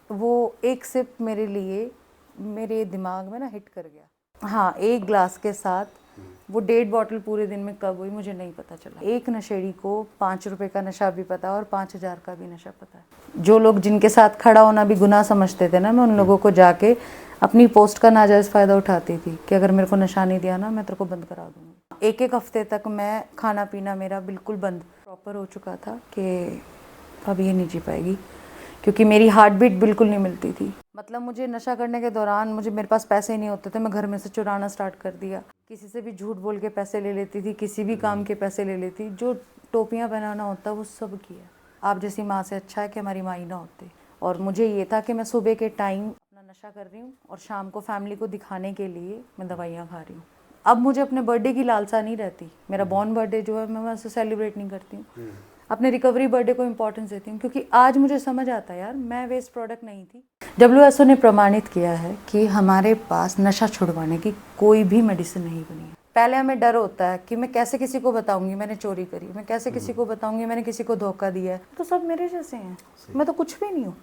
वो एक सिप मेरे लिए मेरे दिमाग में ना हिट कर गया। हाँ, एक ग्लास के साथ वो 1.5 बॉटल पूरे दिन में कब हुई मुझे नहीं पता चला। एक नशेड़ी को 5 रुपए का नशा भी पता और 5,000 का भी नशा पता है। जो लोग जिनके साथ खड़ा होना भी गुनाह समझते थे ना, मैं उन लोगों को जाके अपनी पोस्ट का नाजायज़ फ़ायदा उठाती थी कि अगर मेरे को नशा नहीं दिया ना मैं तेरे को बंद करा दूँगी। एक एक हफ्ते तक मैं खाना पीना मेरा बिल्कुल बंद प्रॉपर हो चुका था कि अब ये नहीं जी पाएगी, क्योंकि मेरी हार्ट बीट बिल्कुल नहीं मिलती थी। मतलब मुझे नशा करने के दौरान मेरे पास पैसे नहीं होते थे, मैं घर में से चुराना स्टार्ट कर दिया। किसी से भी झूठ बोल के पैसे ले लेती थी, किसी भी काम के पैसे ले लेती। जो टोपियाँ पहनाना होता वो सब किया। आप जैसी माँ से अच्छा है कि हमारी माँ ही ना होती। और मुझे ये था कि मैं सुबह के टाइम अपना नशा कर रही हूँ और शाम को फैमिली को दिखाने के लिए मैं दवाइयाँ खा रही हूँ। अब मुझे अपने बर्थडे की लालसा नहीं रहती। मेरा बॉर्न बर्थडे जो है मैं उसे सेलिब्रेट नहीं करती हूँ। अपने रिकवरी बर्थडे को इम्पोर्टेंस देती हूँ, क्योंकि आज मुझे समझ आता है यार मैं वेस्ट प्रोडक्ट नहीं थी। WHO ने प्रमाणित किया है कि हमारे पास नशा छुड़वाने की कोई भी मेडिसिन नहीं बनी है। पहले हमें डर होता है कि मैं कैसे किसी को बताऊंगी मैंने चोरी करी, मैं कैसे किसी को बताऊंगी मैंने किसी को धोखा दिया है। तो सब मेरे जैसे हैं, मैं तो कुछ भी नहीं हूँ।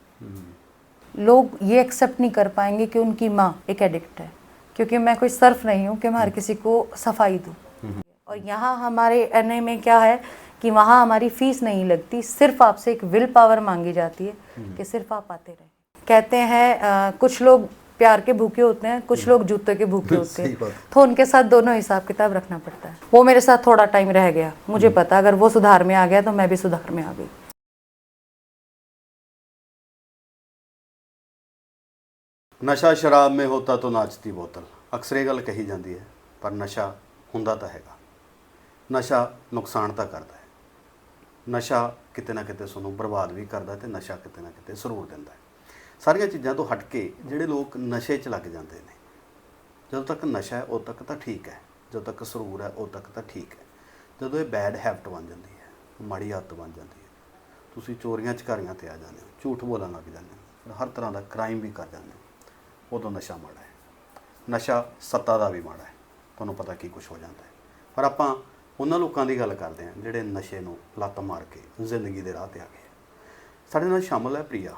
लोग ये एक्सेप्ट नहीं कर पाएंगे कि उनकी माँ एक एडिक्ट है, क्योंकि मैं कोई सर्फ नहीं हूँ कि मैं हर किसी को सफाई दूँ। और यहाँ हमारे एनए में क्या है कि वहाँ हमारी फीस नहीं लगती, सिर्फ आपसे एक विल पावर मांगी जाती है कि सिर्फ आप आते रहें। कहते हैं कुछ लोग प्यार के भूखे होते हैं, कुछ लोग जूते के भूखे होते हैं, तो उनके साथ दोनों हिसाब किताब रखना पड़ता है। वो मेरे साथ थोड़ा टाइम रह गया, मुझे पता अगर वो सुधार में आ गया तो मैं भी सुधार में आ गई। नशा शराब में होता तो नाचती बोतल, अक्सर ਇਹ ਗੱਲ ਕਹੀ ਜਾਂਦੀ ਹੈ, ਪਰ ਨਸ਼ਾ ਹੁੰਦਾ ਤਾਂ ਹੈਗਾ। ਨਸ਼ਾ ਨੁਕਸਾਨ ਤਾਂ ਕਰਦਾ ਹੈ। ਨਸ਼ਾ ਕਿਤੇ ਨਾ ਕਿਤੇ ਸਾਨੂੰ ਬਰਬਾਦ ਵੀ ਕਰਦਾ ਤੇ ਨਸ਼ਾ ਕਿਤੇ ਨਾ ਕਿਤੇ ਸਰੂਰ ਦਿੰਦਾ ਹੈ। ਸਾਰੀਆਂ ਚੀਜ਼ਾਂ ਤੋਂ ਹਟ ਕੇ ਜਿਹੜੇ ਲੋਕ ਨਸ਼ੇ 'ਚ ਲੱਗ ਜਾਂਦੇ ਨੇ, ਜਦੋਂ ਤੱਕ ਨਸ਼ਾ ਹੈ ਉਦੋਂ ਤੱਕ ਤਾਂ ਠੀਕ ਹੈ, ਜਦੋਂ ਤੱਕ ਸਰੂਰ ਹੈ ਉਦੋਂ ਤੱਕ ਤਾਂ ਠੀਕ ਹੈ। ਜਦੋਂ ਇਹ ਬੈਡ ਹੈਬਿਟ ਬਣ ਜਾਂਦੀ ਹੈ, ਮਾੜੀ ਆਦਤ ਬਣ ਜਾਂਦੀ ਹੈ, ਤੁਸੀਂ ਚੋਰੀਆਂ ਚਕਾਰੀਆਂ ਤੇ ਆ ਜਾਂਦੇ ਹੋ, ਝੂਠ ਬੋਲਣ ਲੱਗ ਜਾਂਦੇ ਹੋ, ਹਰ ਤਰ੍ਹਾਂ ਦਾ ਕ੍ਰਾਈਮ ਵੀ ਕਰ ਜਾਂਦੇ ਹੋ, ਉਦੋਂ ਨਸ਼ਾ ਮਾੜਾ ਹੈ। ਨਸ਼ਾ ਸੱਤਾ ਦਾ ਵੀ ਮਾੜਾ ਹੈ, ਤੁਹਾਨੂੰ ਪਤਾ ਕੀ ਕੁਛ ਹੋ ਜਾਂਦਾ ਹੈ। ਪਰ ਆਪਾਂ ਉਹਨਾਂ ਲੋਕਾਂ ਦੀ ਗੱਲ ਕਰਦੇ ਹਾਂ ਜਿਹੜੇ ਨਸ਼ੇ ਨੂੰ ਲੱਤ ਮਾਰ ਕੇ ਜ਼ਿੰਦਗੀ ਦੇ ਰਾਹ 'ਤੇ ਆ ਗਏ। ਸਾਡੇ ਨਾਲ ਸ਼ਾਮਲ ਹੈ ਪ੍ਰਿਆ।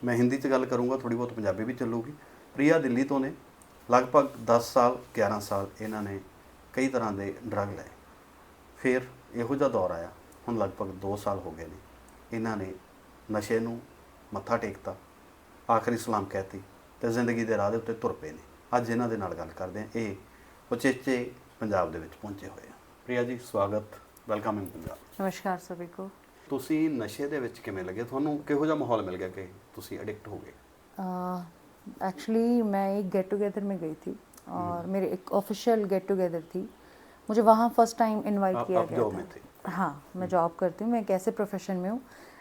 ਮੈਂ ਹਿੰਦੀ 'ਚ ਗੱਲ ਕਰੂੰਗਾ, ਥੋੜ੍ਹੀ ਬਹੁਤ ਪੰਜਾਬੀ ਵੀ ਚੱਲੂਗੀ। ਪ੍ਰਿਆ ਦਿੱਲੀ ਤੋਂ ਨੇ, ਲਗਭਗ 10 ਸਾਲ 11 ਸਾਲ ਇਹਨਾਂ ਨੇ ਕਈ ਤਰ੍ਹਾਂ ਦੇ ਡਰੱਗ ਲਏ। ਫਿਰ ਇਹੋ ਜਿਹਾ ਦੌਰ ਆਇਆ, ਹੁਣ ਲਗਭਗ 2 ਸਾਲ ਹੋ ਗਏ ਨੇ, ਇਹਨਾਂ ਨੇ ਨਸ਼ੇ ਨੂੰ ਮੱਥਾ ਟੇਕਤਾ, ਆਖਰੀ ਸਲਾਮ ਕਹਿਤੀ ਤੇ ਜ਼ਿੰਦਗੀ ਦੇ ਰਾਹ ਦੇ ਉੱਤੇ ਤੁਰ ਪਏ ਨੇ। ਅੱਜ ਇਹਨਾਂ ਦੇ ਨਾਲ ਗੱਲ ਕਰਦੇ ਹਾਂ। ਇਹ ਉਚੇਚੇ ਪੰਜਾਬ ਦੇ ਵਿੱਚ ਪਹੁੰਚੇ ਹੋਏ ਆ। ਪ੍ਰਿਆ ਜੀ, ਸਵਾਗਤ, ਵੈਲਕਮ ਇਨ ਪੰਜਾਬ। नमस्कार सभी को। ਤੁਸੀਂ ਨਸ਼ੇ ਦੇ ਵਿੱਚ ਕਿਵੇਂ ਲੱਗੇ? ਤੁਹਾਨੂੰ ਕਿਹੋ ਜਿਹਾ ਮਾਹੌਲ ਮਿਲ ਗਿਆ ਕਿ ਤੁਸੀਂ ਐਡਿਕਟ ਹੋ ਗਏ? एक्चुअली मैं एक गेट टुगेदर में गई थी और मेरे एक ऑफिशियल गेट टुगेदर थी। मुझे वहाँ फर्स्ट टाइम इनवाइट किया आप गया जॉब था। में थे? हाँ, मैं जॉब करती हूँ। मैं एक ऐसे प्रोफेशन में हूँ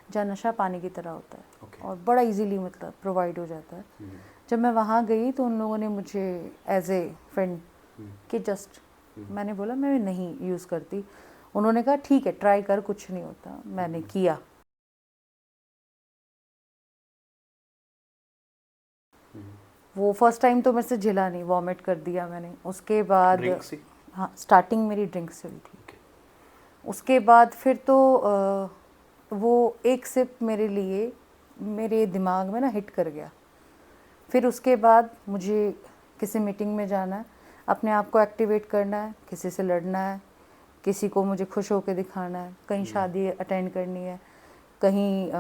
जहाँ नशा पानी की तरह होता है Okay. और बड़ा इजीली मतलब प्रोवाइड हो जाता है। जब मैं वहाँ गई तो उन लोगों ने मुझे एज ए फ्रेंड कि जस्ट मैंने बोला मैं नहीं यूज़ करती। उन्होंने कहा ठीक है ट्राई कर, कुछ नहीं होता। मैंने किया। वो फर्स्ट टाइम तो मेरे से झिला नहीं, वॉमिट कर दिया मैंने। उसके बाद ड्रिंक से? हाँ, स्टार्टिंग मेरी ड्रिंक से हुई थी। Okay. उसके बाद फिर तो वो एक सिप मेरे लिए मेरे दिमाग में ना हिट कर गया। फिर उसके बाद मुझे किसी मीटिंग में जाना है, अपने आप को एक्टिवेट करना है, किसी से लड़ना है, किसी को मुझे खुश होकर दिखाना है, कहीं शादी अटेंड करनी है, कहीं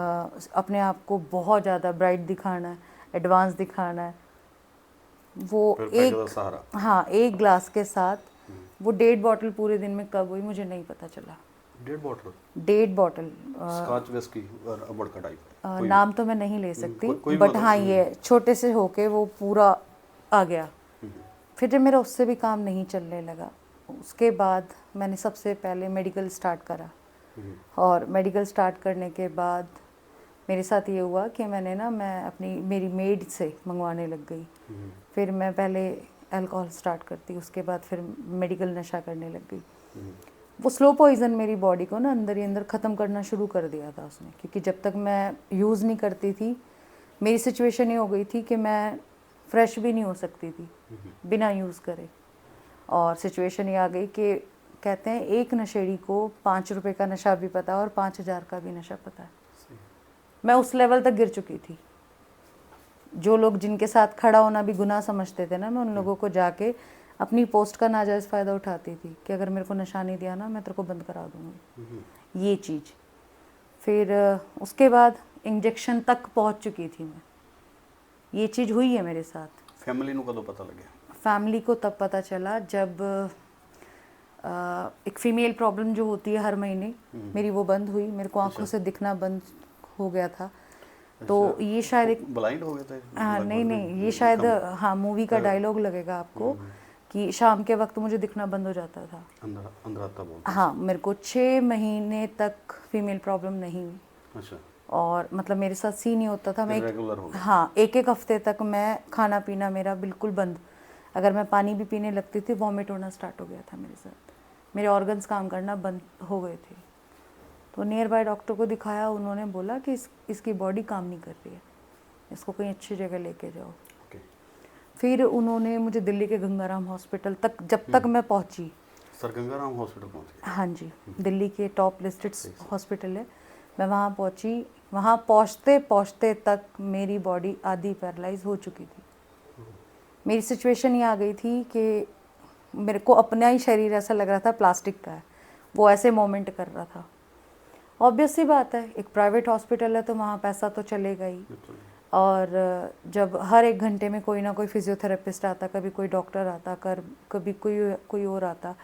अपने आप को बहुत ज़्यादा ब्राइट दिखाना है, एडवांस दिखाना है। वो एक हाँ, एक ग्लास के साथ वो 1.5 बॉटल पूरे दिन में कब हुई मुझे नहीं पता चला। 1.5 बॉटल? 1.5 बॉटल स्कॉच विस्की और वोडका टाइप? नाम तो मैं नहीं ले सकती, कोई बट मतलब हाँ ये छोटे से होके वो पूरा आ गया। फिर जब मेरा उससे भी काम नहीं चलने लगा, उसके बाद मैंने सबसे पहले मेडिकल स्टार्ट करा। और मेडिकल स्टार्ट करने के बाद मेरे साथ ये हुआ कि मैं मेरी मेड से मंगवाने लग गई। फिर मैं पहले अल्कोहल स्टार्ट करती, उसके बाद फिर मेडिकल नशा करने लग गई। वो स्लो पॉइज़न मेरी बॉडी को ना अंदर ही अंदर ख़त्म करना शुरू कर दिया था उसने, क्योंकि जब तक मैं यूज़ नहीं करती थी मेरी सिचुएशन ये हो गई थी कि मैं फ्रेश भी नहीं हो सकती थी बिना यूज़ करे। और सिचुएशन ये आ गई कि कहते हैं एक नशेड़ी को 5 रुपए का नशा भी पता और 5,000 का भी नशा पता है। मैं उस लेवल तक गिर चुकी थी। जो लोग जिनके साथ खड़ा होना भी गुनाह समझते थे ना, मैं उन लोगों को जाके अपनी पोस्ट का नाजायज़ फ़ायदा उठाती थी कि अगर मेरे को नशा नहीं दिया ना मैं तेरे को बंद करा दूँगी, ये चीज़। फिर उसके बाद इंजेक्शन तक पहुँच चुकी थी मैं, ये चीज़ हुई है मेरे साथ। फैमिली ਨੂੰ ਕਦੋਂ पता लगे? फैमिली को तब पता चला जब एक फ़ीमेल प्रॉब्लम जो होती है हर महीने मेरी वो बंद हुई, मेरे को आंखों से दिखना बंद हो गया था। तो ये शायद एक ब्लाइंड हो गए थे? हाँ नहीं, ये शायद हाँ मूवी का डायलॉग लगेगा आपको कि शाम के वक्त मुझे दिखना बंद हो जाता था। अंधराता बोलते हाँ, मेरे को 6 महीने तक फीमेल प्रॉब्लम नहीं हुई। अच्छा। और मतलब मेरे साथ सीन ही होता था, मैं रेगुलर हो गया? हाँ, एक हफ्ते तक मैं खाना पीना मेरा बिल्कुल बंद। अगर मैं पानी भी पीने लगती थी वॉमिट होना स्टार्ट हो गया था मेरे साथ, मेरे ऑर्गन्स काम करना बंद हो गए थे। तो नियर बाय डॉक्टर को दिखाया, उन्होंने बोला कि इसकी बॉडी काम नहीं कर रही है, इसको कहीं अच्छी जगह लेके जाओ। फिर उन्होंने मुझे दिल्ली के गंगाराम हॉस्पिटल तक, जब तक मैं पहुंची, सर गंगाराम हॉस्पिटल पहुंची? हाँ जी, दिल्ली के टॉप लिस्टेड हॉस्पिटल है, मैं वहाँ पहुंची। वहाँ पहुँचते पहुँचते तक मेरी बॉडी आधी पैरालाइज हो चुकी थी। मेरी सिचुएशन ये आ गई थी कि मेरे को अपना ही शरीर ऐसा लग रहा था प्लास्टिक का है, वो ऐसे मोमेंट कर रहा था। ऑब्वियस सी बात है, एक प्राइवेट हॉस्पिटल है तो वहाँ पैसा तो चलेगा ही। और जब हर 1 घंटे में कोई ना कोई फिजियोथेरेपिस्ट आता, कभी कोई डॉक्टर आता, कभी कोई और आता,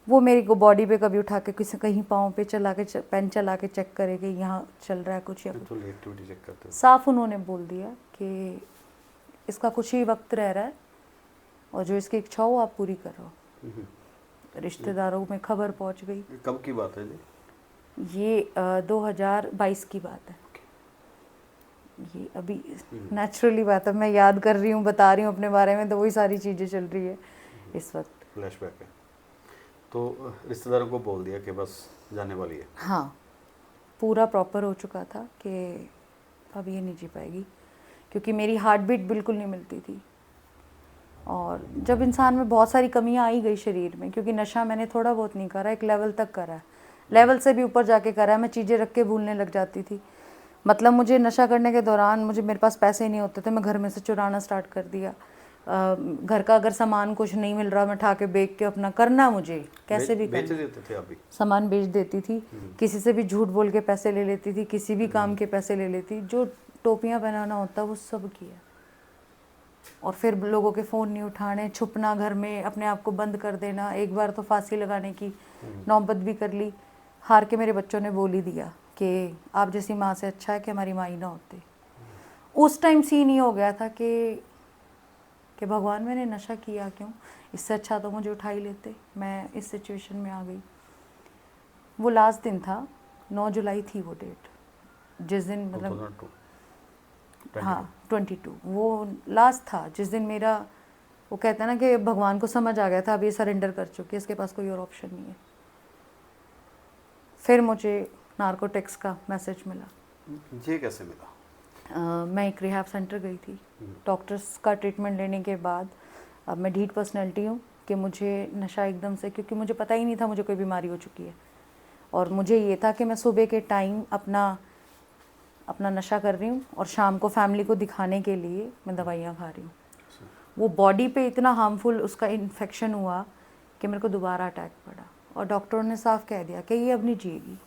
वो मेरी को बॉडी पे कभी उठा के किसी कहीं पाँव पे चला के पेन चला के चेक करेंगे यहाँ चल रहा है कुछ या कुछ। एक्टिविटी चेक करते हैं। साफ उन्होंने बोल दिया कि इसका कुछ ही वक्त रह रहा है और जो इसकी इच्छा हो आप पूरी करो। रिश्तेदारों में खबर पहुंच गई। कब की बात है जी? ये 2022 की बात है। ये अभी नेचुरली बात है, मैं याद कर रही हूँ, बता रही हूँ अपने बारे में, तो वही सारी चीज़ें चल रही है इस वक्त। फ्लैशबैक है। तो रिश्तेदारों को बोल दिया कि बस जाने वाली है? हाँ, पूरा प्रॉपर हो चुका था कि अब ये नहीं जी पाएगी, क्योंकि मेरी हार्ट बीट बिल्कुल नहीं मिलती थी। और जब इंसान में बहुत सारी कमियां आई गई शरीर में, क्योंकि नशा मैंने थोड़ा बहुत नहीं करा, एक लेवल तक करा है, लेवल से भी ऊपर जाके करा है। मैं चीज़ें रख के भूलने लग जाती थी। मतलब मुझे नशा करने के दौरान मेरे पास पैसे नहीं होते थे, मैं घर में से चुराना स्टार्ट कर दिया। घर का अगर सामान कुछ नहीं मिल रहा, मैं ठाके बेच के अपना करना, मुझे कैसे भी बेच देते थे आप भी? सामान बेच देती थी, किसी से भी झूठ बोल के पैसे ले लेती थी, किसी भी काम के पैसे ले लेती, जो टोपियाँ पहनाना होता वो सब किया। और फिर लोगों के फ़ोन नहीं उठाने, छुपना घर में, अपने आप को बंद कर देना। एक बार तो फांसी लगाने की नौबत भी कर ली। हार के मेरे बच्चों ने बोल ही दिया कि आप जैसी माँ से अच्छा है कि हमारी माँ ही ना होती। उस टाइम सीन ही हो गया था कि भगवान मैंने नशा किया क्यों, इससे अच्छा तो मुझे उठा ही लेते। मैं इस सिचुएशन में आ गई। वो लास्ट दिन था, 9 जुलाई थी वो डेट, जिस दिन मतलब हाँ 22, वो लास्ट था जिस दिन मेरा, वो कहता है ना कि भगवान को समझ आ गया था अब ये सरेंडर कर चुकी है, इसके पास कोई और ऑप्शन नहीं है। फिर मुझे नार्कोटिक्स का मैसेज मिला। ये कैसे मिला? मैं एक रिहैब सेंटर गई थी। डॉक्टर्स का ट्रीटमेंट लेने के बाद, अब मैं ढीठ पर्सनैलिटी हूँ कि मुझे नशा एकदम से, क्योंकि मुझे पता ही नहीं था मुझे कोई बीमारी हो चुकी है, और मुझे ये था कि मैं सुबह के टाइम अपना नशा कर रही हूँ और शाम को फैमिली को दिखाने के लिए मैं दवाइयाँ खा रही हूँ। वो बॉडी पे इतना हार्मफुल उसका इन्फेक्शन हुआ कि मेरे को दोबारा अटैक पड़ा, और डॉक्टरों ने साफ कह दिया कि ये अब नहीं जिएगी,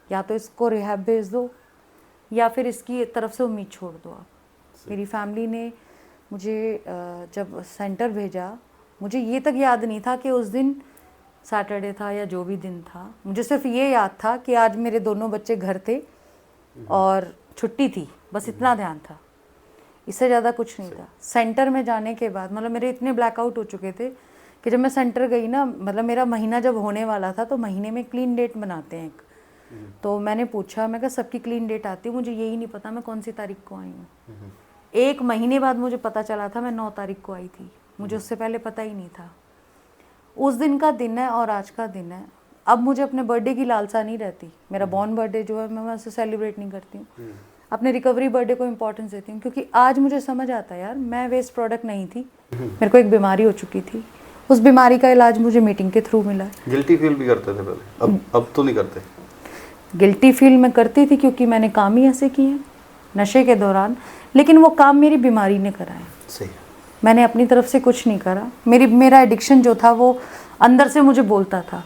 या तो इसको रिहैब भेज दो या फिर इसकी तरफ से उम्मीद छोड़ दो आप। मेरी फैमिली ने मुझे जब सेंटर भेजा, मुझे ये तक याद नहीं था कि उस दिन सैटरडे था या जो भी दिन था। मुझे सिर्फ ये याद था कि आज मेरे दोनों बच्चे घर थे और छुट्टी थी, बस इतना ध्यान था, इससे ज़्यादा कुछ नहीं था। सेंटर में जाने के बाद मतलब मेरे इतने ब्लैकआउट हो चुके थे कि जब मैं सेंटर गई ना, मतलब मेरा महीना जब होने वाला था तो महीने में क्लीन डेट बनाते हैं एक, तो मैंने पूछा, मैं कहा सबकी क्लीन डेट आती है, मुझे यही नहीं पता मैं कौन सी तारीख को आई हूँ। 1 महीने बाद मुझे पता चला था मैं 9 तारीख को आई थी, मुझे उससे पहले पता ही नहीं था। उस दिन का दिन है और आज का दिन है। अब मुझे अपने बर्थडे की लालसा नहीं रहती, मेरा बॉर्न बर्थडे जो है मैं उसे सेलिब्रेट नहीं करती हूँ, अपने रिकवरी बर्थडे को इम्पोर्टेंस देती हूँ, क्योंकि आज मुझे समझ आता है यार मैं वेस्ट प्रोडक्ट नहीं थी, मेरे को एक बीमारी हो चुकी थी, उस बीमारी का इलाज मुझे मीटिंग के थ्रू मिला। गिल्टी फील भी करते थे पहले, अब तो नहीं करते? गिल्टी फील मैं करती थी क्योंकि मैंने काम ही ऐसे किए हैं नशे के दौरान। लेकिन वो काम मेरी बीमारी ने कराया। सही है। मैंने अपनी तरफ से कुछ नहीं करा। मेरा एडिक्शन जो था वो अंदर से मुझे बोलता था।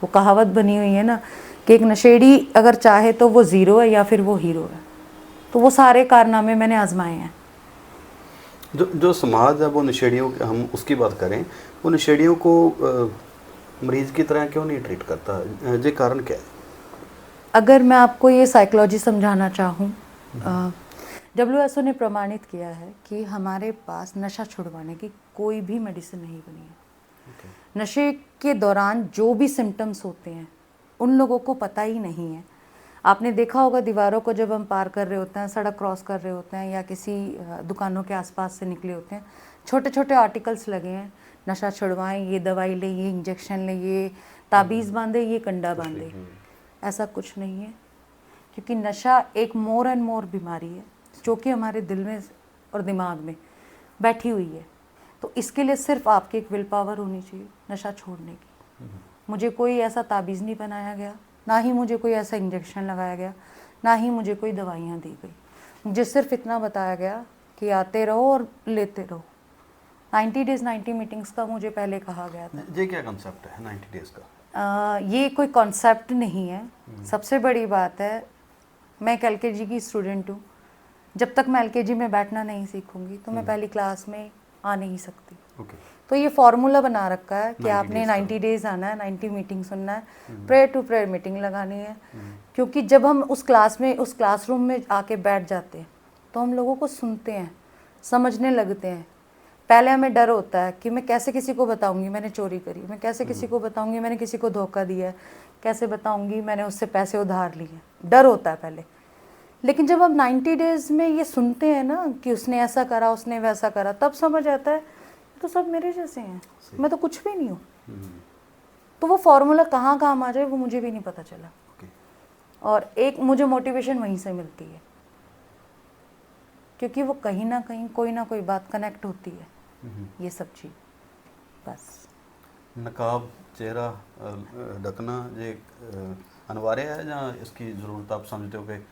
वो कहावत बनी हुई है ना कि एक नशेड़ी अगर चाहे तो वो ज़ीरो है या फिर वो हीरो है। तो वो सारे कारनामे मैंने आजमाए हैं। जो समाज है वो नशेड़ियों हम उसकी बात करें, वो नशेड़ियों को मरीज की तरह क्यों नहीं ट्रीट करता? ये कारण क्या है? अगर मैं आपको ये साइकोलॉजी समझाना चाहूँ, WHO ने प्रमाणित किया है कि हमारे पास नशा छुड़वाने की कोई भी मेडिसिन नहीं बनी है। नशे के दौरान जो भी सिम्टम्स होते हैं उन लोगों को पता ही नहीं है। आपने देखा होगा दीवारों को जब हम पार कर रहे होते हैं, सड़क क्रॉस कर रहे होते हैं या किसी दुकानों के आसपास से निकले होते हैं, छोटे छोटे आर्टिकल्स लगे हैं, नशा छुड़वाएं, ये दवाई लें, ये इंजेक्शन लें, ये ताबीज़ बांधे, ये कंडा बांधे। ऐसा कुछ नहीं है, क्योंकि नशा एक मोर एंड मोर बीमारी है जो कि हमारे दिल में और दिमाग में बैठी हुई है। तो इसके लिए सिर्फ आपकी एक विल पावर होनी चाहिए नशा छोड़ने की। मुझे कोई ऐसा ताबीज़ नहीं बनाया गया, ना ही मुझे कोई ऐसा इंजेक्शन लगाया गया, ना ही मुझे कोई दवाइयाँ दी गई। मुझे सिर्फ इतना बताया गया कि आते रहो और लेते रहो। 90 डेज़ 90 मीटिंग्स का मुझे पहले कहा गया था। ये क्या कंसेप्ट है 90 डेज़ का? ये कोई कॉन्सेप्ट नहीं है। सबसे बड़ी बात है, मैं एक LKG की स्टूडेंट हूँ। जब तक मैं LKG में बैठना नहीं सीखूंगी तो मैं पहली क्लास में आ नहीं सकती। तो ये फॉर्मूला बना रखा है कि आपने 90 डेज़ आना है, 90 मीटिंग सुनना है, प्रेयर टू प्रेयर मीटिंग लगानी है। क्योंकि जब हम उस क्लासरूम में आके बैठ जाते हैं तो हम लोगों को सुनते हैं, समझने लगते हैं। पहले हमें डर होता है कि मैं कैसे किसी को बताऊंगी मैंने चोरी करी, मैं कैसे किसी को बताऊंगी मैंने किसी को धोखा दिया है, कैसे बताऊंगी मैंने उससे पैसे उधार लिए। डर होता है पहले। लेकिन जब हम 90 डेज़ में ये सुनते हैं ना कि उसने ऐसा करा, उसने वैसा करा, तब समझ आता है तो सब मेरे जैसे हैं, मैं तो कुछ भी नहीं हूँ। तो वो फॉर्मूला कहाँ काम आ जाए वो मुझे भी नहीं पता चला। और एक मुझे मोटिवेशन वहीं से मिलती है, क्योंकि वो कहीं ना कहीं कोई ना कोई बात कनेक्ट होती है। ये सब चीज़ बस। नकाब चेहरा ढकना ये अनिवार्य है या इसकी ज़रूरत आप समझते हो कि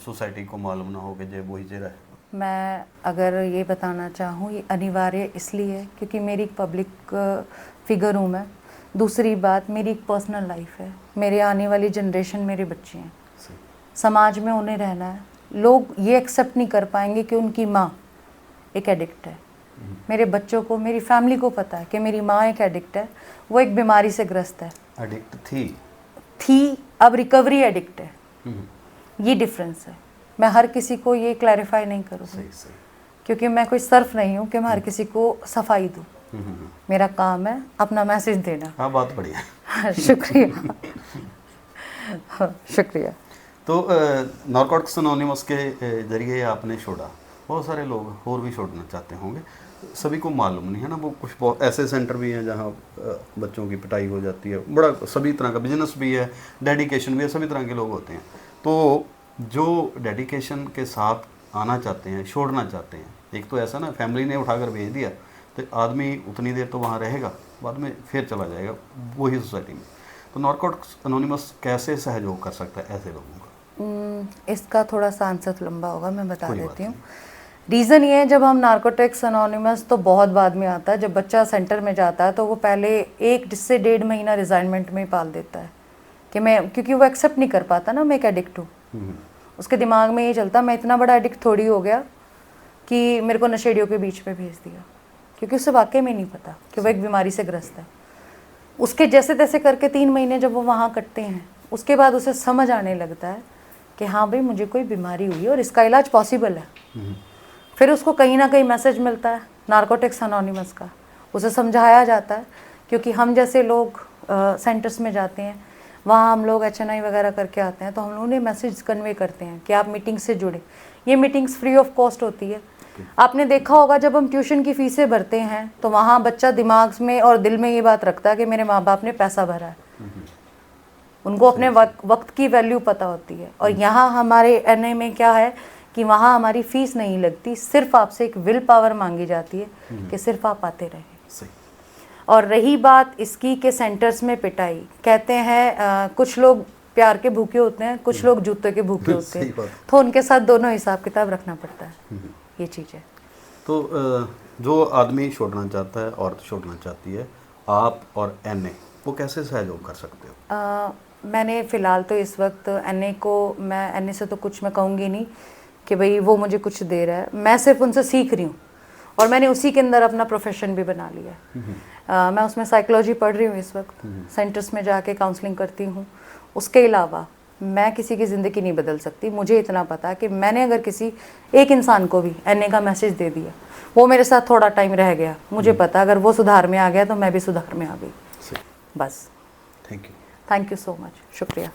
सोसाइटी को मालूम ना हो कि ये वही चेहरा है? मैं अगर ये बताना चाहूँ, ये अनिवार्य इसलिए है क्योंकि मेरी एक पब्लिक फिगर हूँ मैं। दूसरी बात, मेरी एक पर्सनल लाइफ है, मेरे आने वाली जनरेशन मेरे बच्चे हैं, समाज में उन्हें रहना है। लोग ये एक्सेप्ट नहीं कर पाएंगे कि उनकी माँ एक एडिक्ट है। मेरे बच्चों को, मेरी फैमिली को पता है कि मेरी माँ एक एडिक्ट है, वो एक बीमारी से ग्रस्त है। एडिक्ट थी, अब रिकवरी एडिक्ट है। ये डिफरेंस है। मैं हर किसी को ये क्लैरिफाई नहीं करूँगी, क्योंकि मैं कोई सर्फ नहीं हूँ कि मैं हर किसी को सफाई दूँ। मेरा काम है अपना मैसेज देना। हाँ, बात बढ़िया। शुक्रिया। शुक्रिया। तो नारकोटिक्स एनोनिमस के जरिए आपने छोड़ा, बहुत सारे लोग और भी छोड़ना चाहते होंगे, सभी को मालूम नहीं है ना। वो कुछ बहुत ऐसे सेंटर भी हैं जहाँ बच्चों की पिटाई हो जाती है, बड़ा सभी तरह का बिजनेस भी है, डेडिकेशन भी है, सभी तरह के लोग होते हैं। तो जो डेडिकेशन के साथ आना चाहते हैं, छोड़ना चाहते हैं, एक तो ऐसा ना फैमिली ने उठाकर भेज दिया तो आदमी उतनी देर तो वहाँ रहेगा, बाद में फिर चला जाएगा वही सोसाइटी में। तो नारकोटिक्स एनोनिमस कैसे सहयोग कर सकता है ऐसे लोगों का? इसका थोड़ा सा आंसर लंबा होगा, मैं बता देती हूँ। रीज़न ये है, जब हम नारकोटिक्स एनोनिमस तो बहुत बाद में आता है। जब बच्चा सेंटर में जाता है तो वो पहले 1 से 1.5 महीना रिजाइनमेंट में ही पाल देता है कि मैं, क्योंकि वो एक्सेप्ट नहीं कर पाता ना मैं एक एडिक्ट हूँ। उसके दिमाग में ये चलता मैं इतना बड़ा एडिक्ट थोड़ी हो गया कि मेरे को नशेड़ियों के बीच में भेज दिया, क्योंकि उसे वाकई में नहीं पता कि वो एक बीमारी से ग्रस्त है। उसके जैसे तैसे करके 3 महीने जब वो वहाँ कटते हैं, उसके बाद उसे समझ आने लगता है कि हाँ भाई मुझे कोई बीमारी हुई है और इसका इलाज पॉसिबल है। फिर उसको कहीं ना कहीं मैसेज मिलता है नारकोटिक्स एनोनिमस का, उसे समझाया जाता है। क्योंकि हम जैसे लोग सेंटर्स में जाते हैं, वहाँ हम लोग HNI वगैरह करके आते हैं, तो हम लोग उन्हें मैसेज कन्वे करते हैं कि आप मीटिंग से जुड़े। ये मीटिंग्स फ्री ऑफ कॉस्ट होती है। आपने देखा होगा जब हम ट्यूशन की फ़ीसें भरते हैं तो वहाँ बच्चा दिमाग में और दिल में ये बात रखता है कि मेरे माँ बाप ने पैसा भरा है, उनको अपने वक्त की वैल्यू पता होती है। और यहाँ हमारे NA में क्या है कि वहाँ हमारी फ़ीस नहीं लगती, सिर्फ आपसे एक विल पावर मांगी जाती है कि सिर्फ आप आते रहें। और रही बात इसकी कि सेंटर्स में पिटाई, कहते हैं कुछ लोग प्यार के भूखे होते हैं, कुछ लोग जूते के भूखे होते सही हैं, बात। तो उनके साथ दोनों हिसाब किताब रखना पड़ता है, ये चीज़ है। तो जो आदमी छोड़ना चाहता है, औरत छोड़ना चाहती है, आप और एनए वो कैसे सहयोग कर सकते हो? मैंने फ़िलहाल तो इस वक्त एनए को, मैं एनए से तो कुछ मैं कहूँगी नहीं कि भाई वो मुझे कुछ दे रहा है, मैं सिर्फ उनसे सीख रही हूँ और मैंने उसी के अंदर अपना प्रोफेशन भी बना लिया है। मैं उसमें साइकोलॉजी पढ़ रही हूँ इस वक्त, सेंटर्स में जाके काउंसलिंग करती हूँ। उसके अलावा मैं किसी की ज़िंदगी नहीं बदल सकती। मुझे इतना पता है कि मैंने अगर किसी एक इंसान को भी एनए का मैसेज दे दिया, वो मेरे साथ थोड़ा टाइम रह गया, मुझे पता अगर वो सुधार में आ गया तो मैं भी सुधार में आ गई। सही। बस। Thank you. Thank you so much, शुक्रिया।